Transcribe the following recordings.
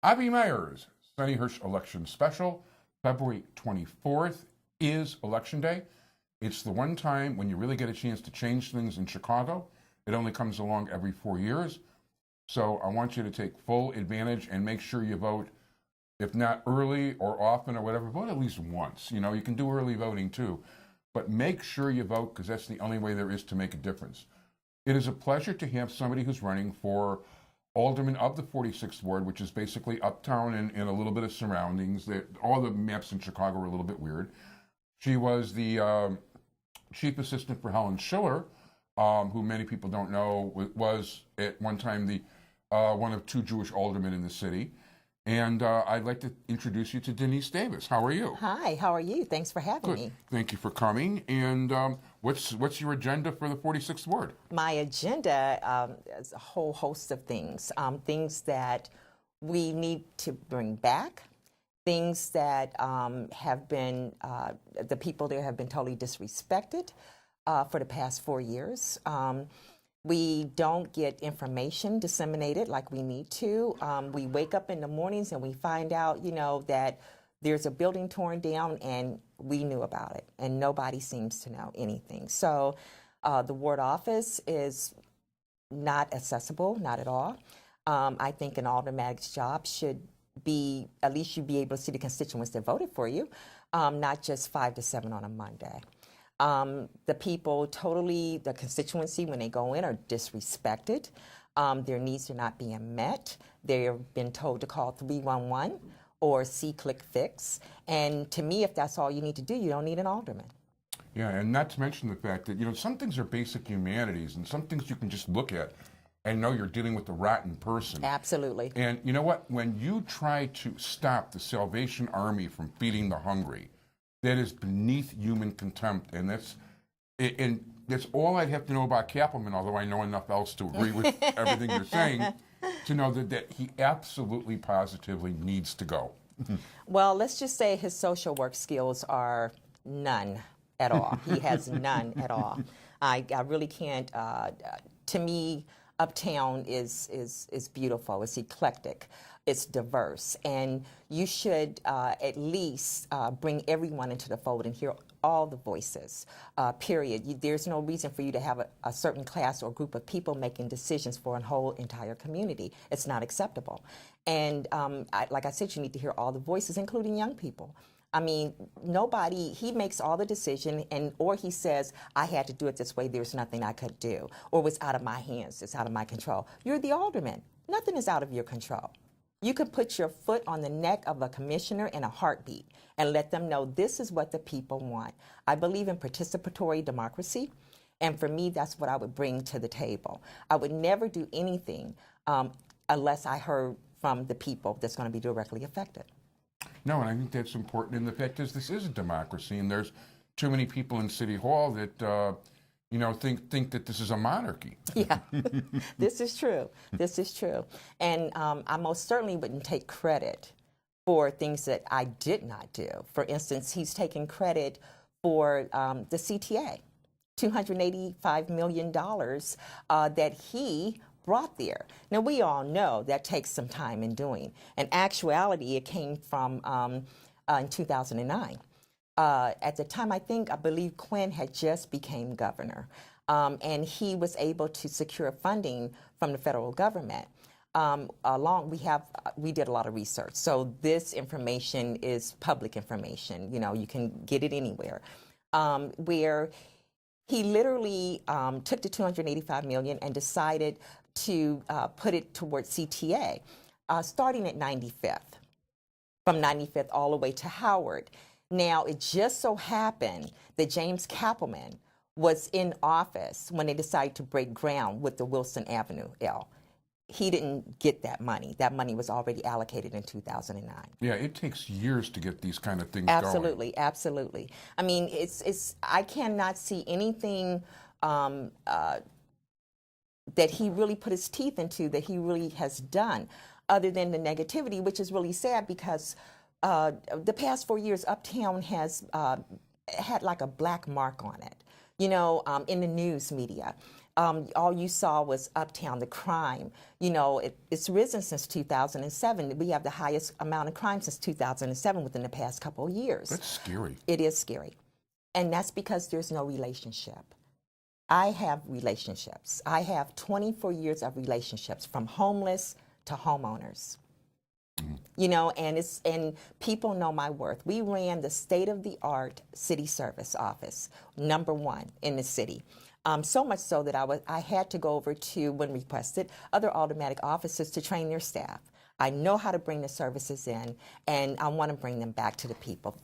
Abby Meyers, Sunny Hirsch Election Special. February 24th is Election Day. It's the one time when you really get a chance to change things in Chicago. It only comes along every 4 years. So I want you to take full advantage and make sure you vote, if not early or often or whatever, vote at least once. You know, you can do early voting too. But make sure you vote because that's the only way there is to make a difference. It is a pleasure to have somebody who's running for alderman of the 46th Ward, which is basically uptown and a little bit of surroundings. All the maps in Chicago are a little bit weird. She was the chief assistant for Helen Schiller, who many people don't know was at one time the one of 2 Jewish aldermen in the city. And I'd like to introduce you to Denice Davis. How are you? Hi, how are you? Thanks for having me. Thank you for coming. And what's your agenda for the 46th Ward? My agenda is a whole host of things. Things that we need to bring back, things that have been, the people there have been totally disrespected for the past 4 years. We don't get information disseminated like we need to. We wake up in the mornings and we find out, that there's a building torn down and we knew about it and nobody seems to know anything. So the ward office is not accessible, not at all. I think an aldermanic's job should be, at least you be able to see the constituents that voted for you, not just 5 to 7 on a Monday. The people the constituency, when they go in, are disrespected. Their needs are not being met. They've been told to call 311 or see Click Fix. And to me, if that's all you need to do, you don't need an alderman. Yeah, and not to mention the fact that, some things are basic humanities and some things you can just look at and know you're dealing with a rotten person. Absolutely. And you know what? When you try to stop the Salvation Army from feeding the hungry, that is beneath human contempt, and that's all I'd have to know about Kappelman, although I know enough else to agree with everything you're saying, to know that he absolutely, positively needs to go. Well, let's just say his social work skills are none at all. He has none at all. I really can't. To me, Uptown is beautiful. It's eclectic. It's diverse, and you should at least bring everyone into the fold and hear all the voices, period. There's no reason for you to have a certain class or group of people making decisions for a whole entire community. It's not acceptable. And like I said, you need to hear all the voices, including young people. I mean, he makes all the decision, or he says, I had to do it this way, there's nothing I could do, or it was out of my hands, it's out of my control. You're the alderman. Nothing is out of your control. You can put your foot on the neck of a commissioner in a heartbeat and let them know this is what the people want. I believe in participatory democracy, and for me, that's what I would bring to the table. I would never do anything unless I heard from the people that's going to be directly affected. No, and I think that's important. And the fact is, this is a democracy, and there's too many people in City Hall that think that this is a monarchy. Yeah, this is true. This is true. And I most certainly wouldn't take credit for things that I did not do. For instance, he's taken credit for the CTA, $285 million that he brought there. Now, we all know that takes some time in doing. In actuality, it came from in 2009. At the time, I believe Quinn had just became governor, and he was able to secure funding from the federal government. We did a lot of research, so this information is public information. You can get it anywhere. Where he literally took the $285 million and decided to put it towards CTA, starting at 95th, from 95th all the way to Howard. Now, it just so happened that James Kappelman was in office when they decided to break ground with the Wilson Avenue L. He didn't get that money. That money was already allocated in 2009. Yeah, it takes years to get these kind of things absolutely, going. Absolutely. I mean, I cannot see anything that he really put his teeth into that he really has done, other than the negativity, which is really sad because the past 4 years, Uptown has had like a black mark on it, in the news media. all you saw was uptown, the crime. You know, it's risen since 2007. We have the highest amount of crime since 2007 within the past couple of years. That's scary. It is scary. And that's because there's no relationship. I have relationships. I have 24 years of relationships from homeless to homeowners. You know, and people know my worth. We ran the state-of-the-art city service office, #1 in the city. So much so that I had to go over to, when requested, other aldermanic offices to train their staff. I know how to bring the services in, and I want to bring them back to the people.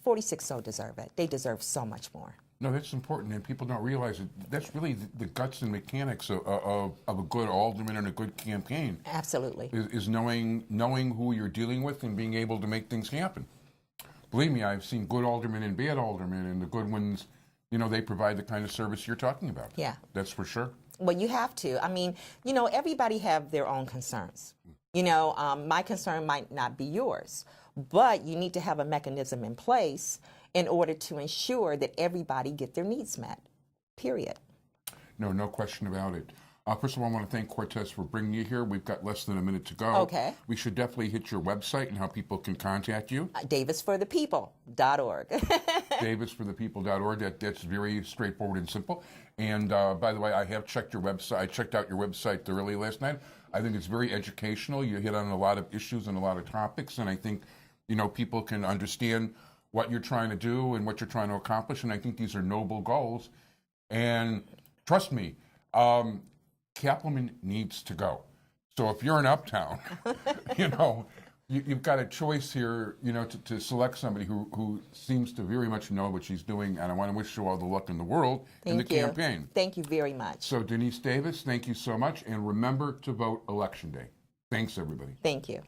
46 so deserve it. They deserve so much more. No, that's important, and people don't realize it. That's really the guts and mechanics of a good alderman and a good campaign. Absolutely. Is knowing who you're dealing with and being able to make things happen. Believe me, I've seen good aldermen and bad aldermen, and the good ones, you know, they provide the kind of service you're talking about. Yeah. That's for sure. Well, you have to. I mean, you know, everybody have their own concerns. You know, my concern might not be yours, but you need to have a mechanism in place in order to ensure that everybody get their needs met, period. No question about it. First of all, I want to thank Cortez for bringing you here. We've got less than a minute to go. Okay. We should definitely hit your website and how people can contact you. DavisForThePeople.org. DavisForThePeople.org. That's very straightforward and simple. And by the way, I have checked your website. I checked out your website thoroughly last night. I think it's very educational. You hit on a lot of issues and a lot of topics, and I think, you know, people can understand what you're trying to do and what you're trying to accomplish, and I think these are noble goals. And trust me, Kappelman needs to go. So if you're in Uptown, you know, you've got a choice here, you know, to select somebody who seems to very much know what she's doing, and I want to wish you all the luck in the world in the campaign. Thank you very much. So Denice Davis, thank you so much, and remember to vote Election Day. Thanks, everybody. Thank you.